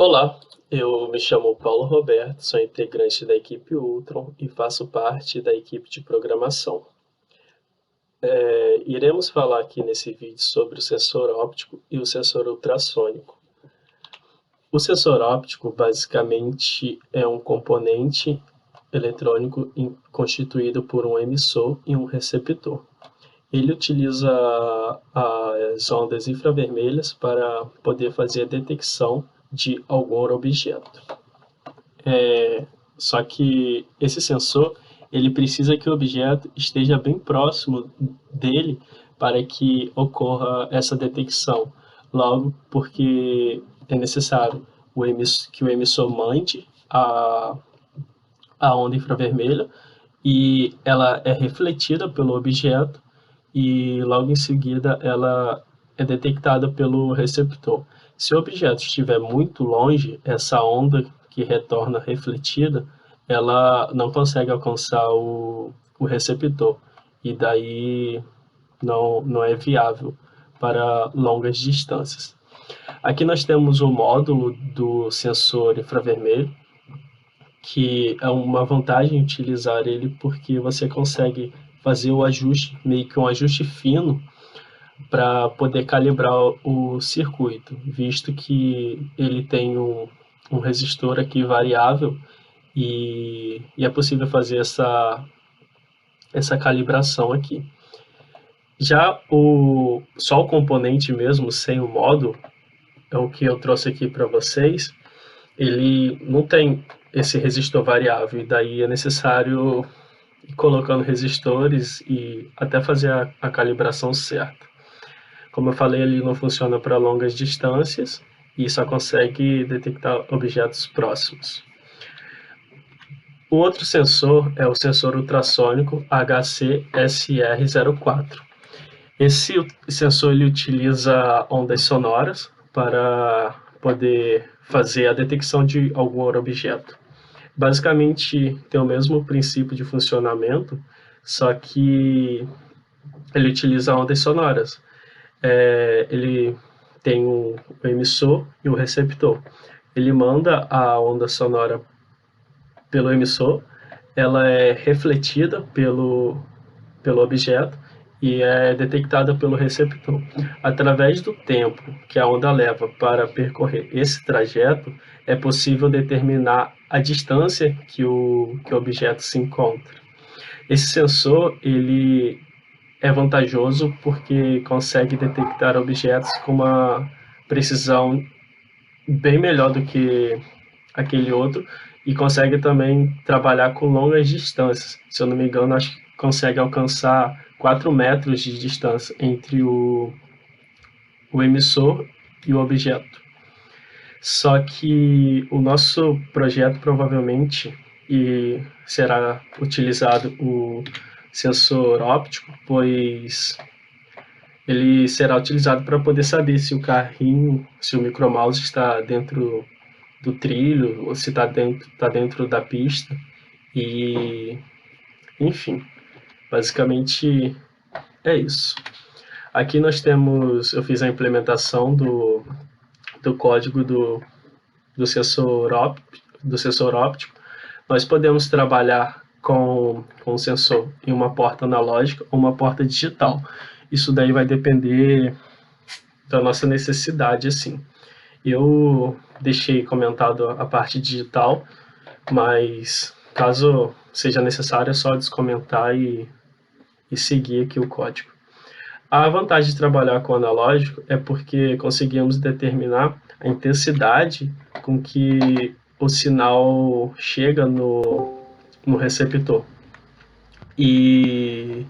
Olá, eu me chamo Paulo Roberto, sou integrante da equipe Ultron e faço parte da equipe de programação. Iremos falar aqui nesse vídeo sobre o sensor óptico e o sensor ultrassônico. O sensor óptico basicamente é um componente eletrônico constituído por um emissor e um receptor. Ele utiliza as ondas infravermelhas para poder fazer a detecção de algum objeto. Só que esse sensor, ele precisa que o objeto esteja bem próximo dele para que ocorra essa detecção. Logo, porque é necessário que o emissor mande a onda infravermelha e ela é refletida pelo objeto e logo em seguida ela é detectada pelo receptor. Se o objeto estiver muito longe, essa onda que retorna refletida, ela não consegue alcançar o receptor e daí não é viável para longas distâncias. Aqui nós temos o módulo do sensor infravermelho, que é uma vantagem utilizar ele porque você consegue fazer o ajuste, meio que um ajuste fino, para poder calibrar o circuito, visto que ele tem um resistor aqui variável e é possível fazer essa calibração aqui. Já só o componente mesmo, sem o módulo, é o que eu trouxe aqui para vocês, ele não tem esse resistor variável, e daí é necessário ir colocando resistores e até fazer a calibração certa. Como eu falei, ele não funciona para longas distâncias e só consegue detectar objetos próximos. O outro sensor é o sensor ultrassônico HC-SR04. Esse sensor ele utiliza ondas sonoras para poder fazer a detecção de algum objeto. Basicamente tem o mesmo princípio de funcionamento, só que ele utiliza ondas sonoras. Ele tem um emissor e um receptor. Ele manda a onda sonora pelo emissor, ela é refletida pelo objeto e é detectada pelo receptor. Através do tempo que a onda leva para percorrer esse trajeto, é possível determinar a distância que o objeto se encontra. Esse sensor ele é vantajoso porque consegue detectar objetos com uma precisão bem melhor do que aquele outro e consegue também trabalhar com longas distâncias. Se eu não me engano, acho que consegue alcançar 4 metros de distância entre o emissor e o objeto. Só que o nosso projeto provavelmente será utilizado o sensor óptico, pois ele será utilizado para poder saber se o carrinho, se o micromouse está dentro do trilho ou se está dentro da pista. E, enfim, basicamente é isso. Aqui eu fiz a implementação do código do sensor óptico. Nós podemos trabalhar com o sensor em uma porta analógica ou uma porta digital. Isso daí vai depender da nossa necessidade, assim. Eu deixei comentado a parte digital, mas caso seja necessário é só descomentar e seguir aqui o código. A vantagem de trabalhar com analógico é porque conseguimos determinar a intensidade com que o sinal chega no receptor. E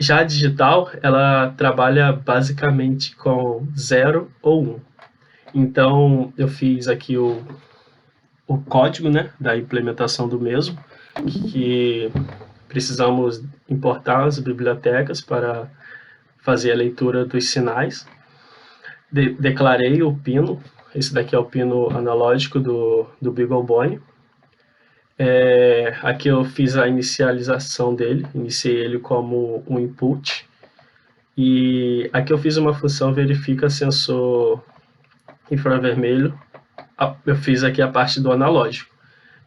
já a digital, ela trabalha basicamente com 0 ou 1. Então, eu fiz aqui o código, né, da implementação do mesmo, que precisamos importar as bibliotecas para fazer a leitura dos sinais. Declarei o pino, esse daqui é o pino analógico do BeagleBone. Aqui eu fiz a inicialização dele, iniciei ele como um input. E aqui eu fiz uma função verifica sensor infravermelho. Eu fiz aqui a parte do analógico,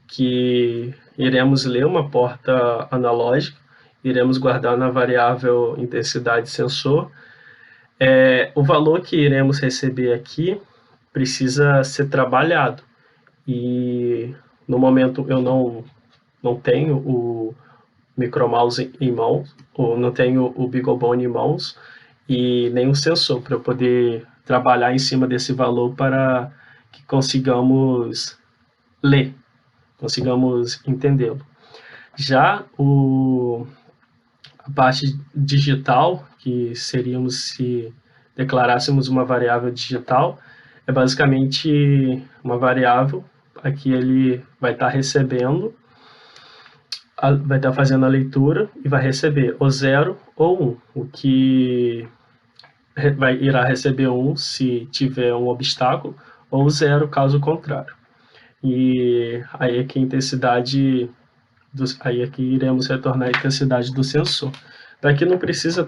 que iremos ler uma porta analógica, iremos guardar na variável intensidade sensor. O valor que iremos receber aqui precisa ser trabalhado, e no momento eu não tenho o micromouse em mãos, ou não tenho o BeagleBone em mãos, e nem o sensor para eu poder trabalhar em cima desse valor para que consigamos ler, consigamos entendê-lo. Já a parte digital, que seríamos se declarássemos uma variável digital, é basicamente uma variável aqui ele vai estar recebendo, vai estar fazendo a leitura e vai receber o 0 ou 1, o que irá receber 1 se tiver um obstáculo, ou 0 caso contrário. E aí aqui a intensidade, aí aqui iremos retornar a intensidade do sensor. Daqui não precisa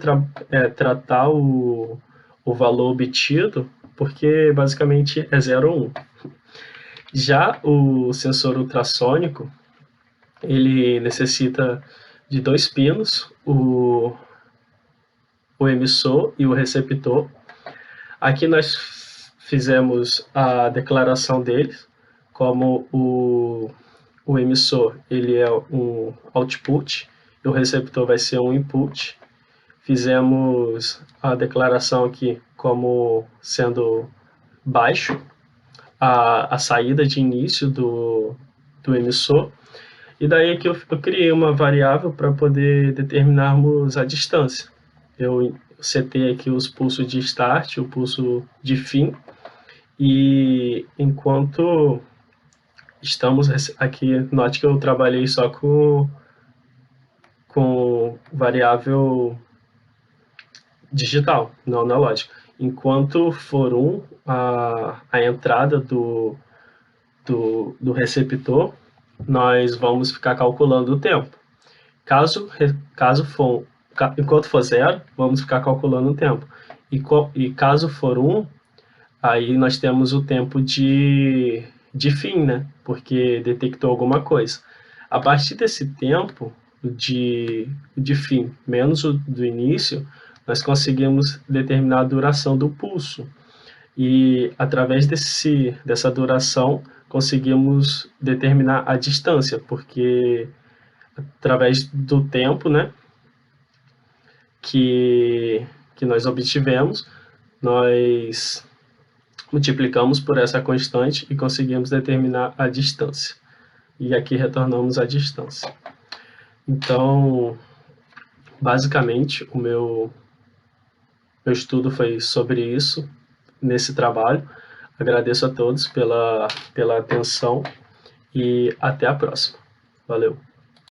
tratar o valor obtido, porque basicamente é 0 ou 1. Já o sensor ultrassônico, ele necessita de 2 pinos, o emissor e o receptor. Aqui nós fizemos a declaração deles, como o emissor ele é um output e o receptor vai ser um input. Fizemos a declaração aqui como sendo baixo, a saída de início do emissor, e daí aqui eu criei uma variável para poder determinarmos a distância. Eu setei aqui os pulsos de start, o pulso de fim, e enquanto estamos aqui, note que eu trabalhei só com variável digital, não analógica. Enquanto for 1, a entrada do receptor, nós vamos ficar calculando o tempo. Enquanto for 0, vamos ficar calculando o tempo. E caso for 1, aí nós temos o tempo de fim, né? Porque detectou alguma coisa. A partir desse tempo de fim menos o do início, nós conseguimos determinar a duração do pulso. E através dessa duração, conseguimos determinar a distância, porque através do tempo, né, que nós obtivemos, nós multiplicamos por essa constante e conseguimos determinar a distância. E aqui retornamos a distância. Então, basicamente, o meu estudo foi sobre isso, nesse trabalho. Agradeço a todos pela atenção e até a próxima. Valeu!